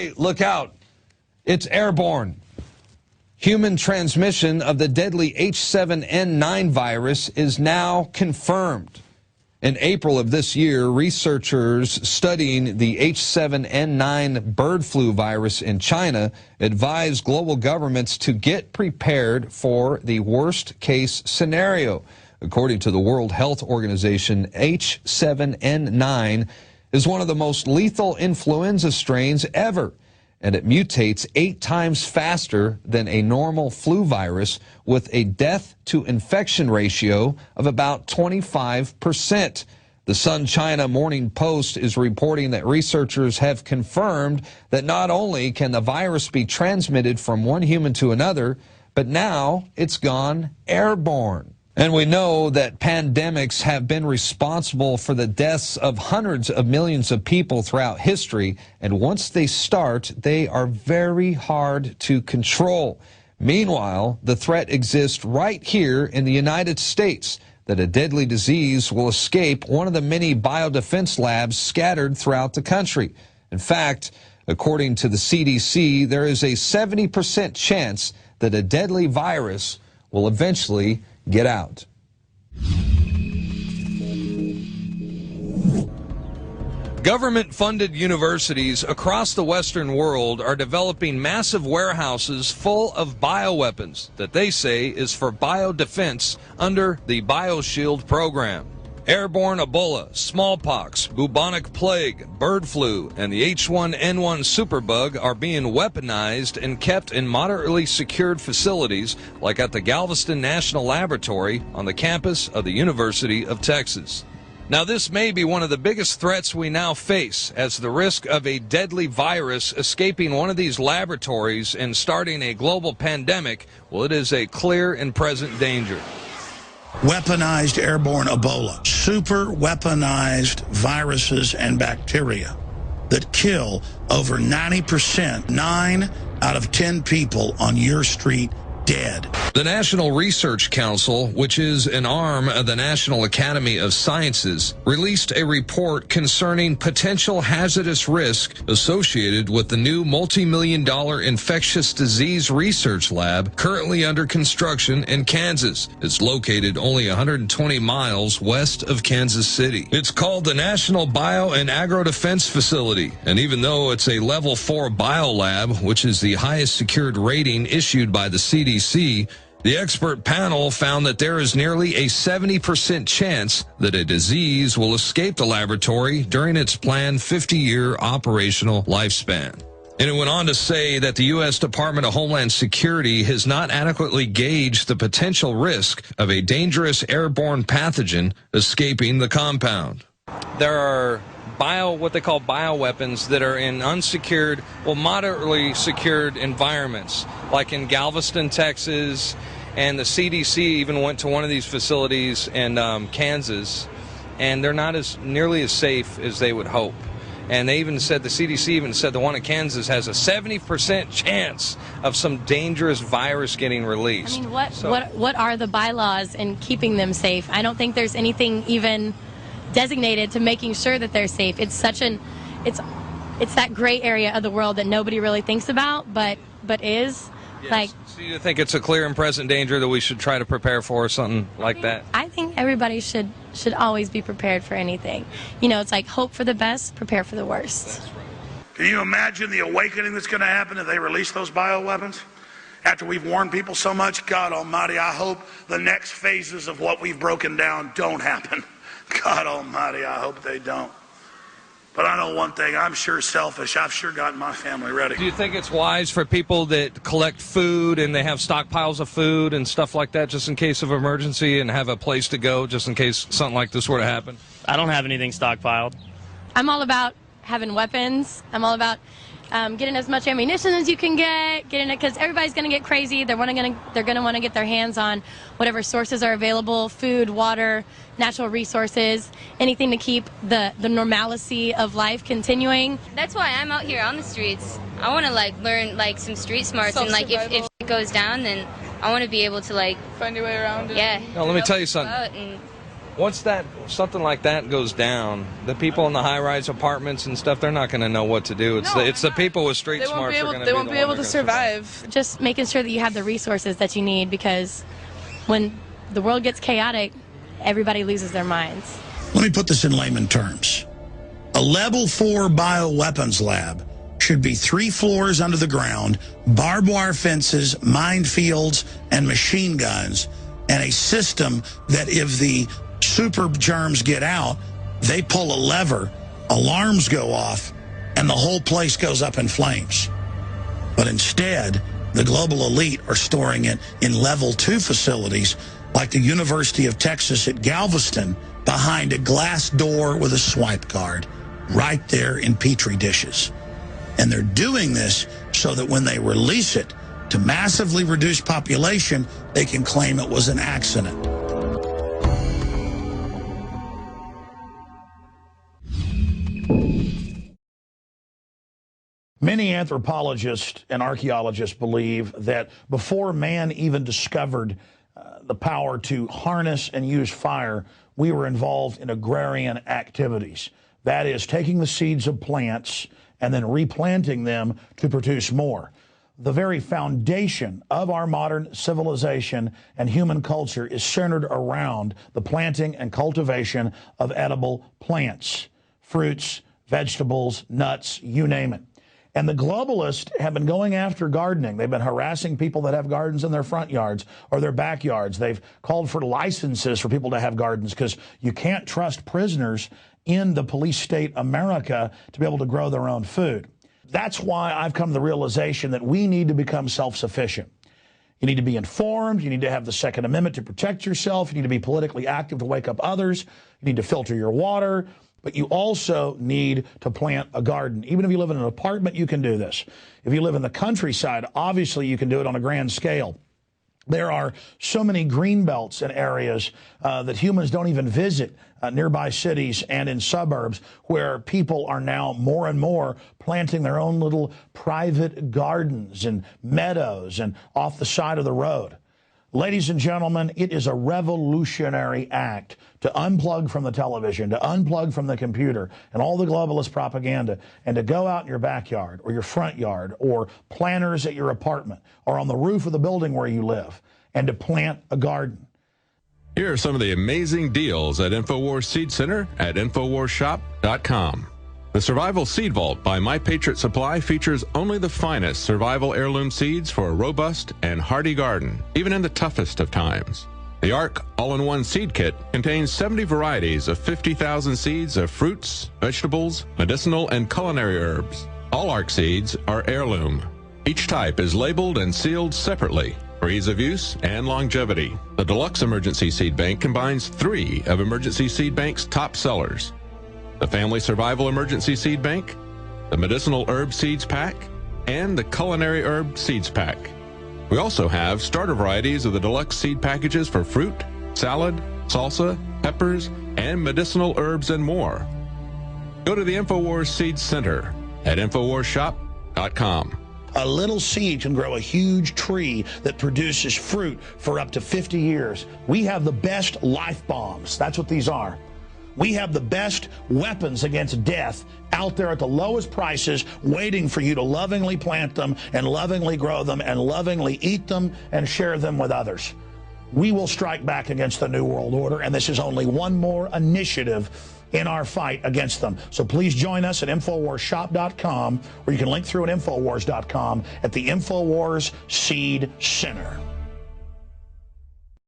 Hey, look out. It's airborne. Human transmission of the deadly H7N9 virus is now confirmed. In April of this year, researchers studying the H7N9 bird flu virus in China advised global governments to get prepared for the worst case scenario. According to the World Health Organization, H7N9 is one of the most lethal influenza strains ever, and it mutates 8 times faster than a normal flu virus with a death-to-infection ratio of about 25%. The Sun China Morning Post is reporting that researchers have confirmed that not only can the virus be transmitted from one human to another, but now it's gone airborne. And we know that pandemics have been responsible for the deaths of hundreds of millions of people throughout history, and once they start, they are very hard to control. Meanwhile, the threat exists right here in the United States that a deadly disease will escape one of the many biodefense labs scattered throughout the country. In fact, according to the CDC, there is a 70% chance that a deadly virus will eventually get out. Government-funded universities across the Western world are developing massive warehouses full of bioweapons that they say is for biodefense under the BioShield program. Airborne Ebola, smallpox, bubonic plague, bird flu, and the H1N1 superbug are being weaponized and kept in moderately secured facilities like at the Galveston National Laboratory on the campus of the University of Texas. Now, this may be one of the biggest threats we now face, as the risk of a deadly virus escaping one of these laboratories and starting a global pandemic, well, it is a clear and present danger. Weaponized airborne Ebola, super weaponized viruses and bacteria that kill over 90%, 9 out of 10 people on your street dead. The National Research Council, which is an arm of the National Academy of Sciences, released a report concerning potential hazardous risk associated with the new multi-million-dollar infectious disease research lab currently under construction in Kansas. It's located only 120 miles west of Kansas City. It's called the National Bio and Agro Defense Facility, and even though it's a level 4 biolab, which is the highest secured rating issued by the CDC, the expert panel found that there is nearly a 70% chance that a disease will escape the laboratory during its planned 50-year operational lifespan. And it went on to say that the U.S. Department of Homeland Security has not adequately gauged the potential risk of a dangerous airborne pathogen escaping the compound. There are what they call bioweapons that are in unsecured, well, moderately secured environments, like in Galveston, Texas, and the CDC even went to one of these facilities in Kansas, and they're not nearly as safe as they would hope. And they even said, the CDC even said the one in Kansas has a 70% chance of some dangerous virus getting released. I mean, what are the bylaws in keeping them safe? I don't think there's anything even designated to making sure that they're safe. It's such it's that gray area of the world that nobody really thinks about, but is. Yes. Like, so you think it's a clear and present danger that we should try to prepare for, something like that? I think everybody should always be prepared for anything. You know, it's like hope for the best, prepare for the worst. That's right. Can you imagine the awakening that's going to happen if they release those bioweapons? After we've warned people so much, God Almighty, I hope the next phases of what we've broken down don't happen. God Almighty, I hope they don't. But I know one thing, I'm sure selfish. I've sure gotten my family ready. Do you think it's wise for people that collect food and they have stockpiles of food and stuff like that just in case of emergency and have a place to go just in case something like this were to happen? I don't have anything stockpiled. I'm all about having weapons. I'm all about getting as much ammunition as you can getting it, because everybody's going to get crazy. They're going to want to get their hands on whatever sources are available: food, water, natural resources, anything to keep the normalcy of life continuing. That's why I'm out here on the streets. I want to learn some street smarts, and if it goes down, then I want to be able to find your way around it. Yeah. Now, let me tell you something. once something like that goes down, the people in the high-rise apartments and stuff, they're not going to know what to do. It's the people with street smarts are going to be the ones that are able to survive. Just making sure that you have the resources that you need, because when the world gets chaotic, everybody loses their minds. Let me put this in layman terms. A level 4 bioweapons lab should be 3 floors under the ground, barbed wire fences, minefields, and machine guns, and a system that if the super germs get out, they pull a lever, alarms go off, and the whole place goes up in flames. But instead, the global elite are storing it in level 2 facilities like the University of Texas at Galveston behind a glass door with a swipe card right there in Petri dishes. And they're doing this so that when they release it to massively reduce population, they can claim it was an accident. Many anthropologists and archaeologists believe that before man even discovered the power to harness and use fire, we were involved in agrarian activities. That is, taking the seeds of plants and then replanting them to produce more. The very foundation of our modern civilization and human culture is centered around the planting and cultivation of edible plants, fruits, vegetables, nuts, you name it. And the globalists have been going after gardening. They've been harassing people that have gardens in their front yards or their backyards. They've called for licenses for people to have gardens because you can't trust prisoners in the police state America to be able to grow their own food. That's why I've come to the realization that we need to become self-sufficient. You need to be informed. You need to have the Second Amendment to protect yourself. You need to be politically active to wake up others. You need to filter your water. But you also need to plant a garden. Even if you live in an apartment, you can do this. If you live in the countryside, obviously you can do it on a grand scale. There are so many green belts and areas that humans don't even visit, nearby cities and in suburbs, where people are now more and more planting their own little private gardens and meadows and off the side of the road. Ladies and gentlemen, it is a revolutionary act to unplug from the television, to unplug from the computer and all the globalist propaganda, and to go out in your backyard or your front yard or planters at your apartment or on the roof of the building where you live, and to plant a garden. Here are some of the amazing deals at InfoWars Seed Center at InfoWarsShop.com. The Survival Seed Vault by My Patriot Supply features only the finest survival heirloom seeds for a robust and hardy garden, even in the toughest of times. The ARC All-in-One Seed Kit contains 70 varieties of 50,000 seeds of fruits, vegetables, medicinal, and culinary herbs. All ARC seeds are heirloom. Each type is labeled and sealed separately for ease of use and longevity. The Deluxe Emergency Seed Bank combines 3 of Emergency Seed Bank's top sellers: the Family Survival Emergency Seed Bank, the Medicinal Herb Seeds Pack, and the Culinary Herb Seeds Pack. We also have starter varieties of the deluxe seed packages for fruit, salad, salsa, peppers, and medicinal herbs and more. Go to the InfoWars Seed Center at InfoWarsShop.com. A little seed can grow a huge tree that produces fruit for up to 50 years. We have the best life bombs. That's what these are. We have the best weapons against death out there at the lowest prices, waiting for you to lovingly plant them and lovingly grow them and lovingly eat them and share them with others. We will strike back against the New World Order, and this is only one more initiative in our fight against them. So please join us at InfoWarsShop.com, or you can link through at Infowars.com at the InfoWars Seed Center.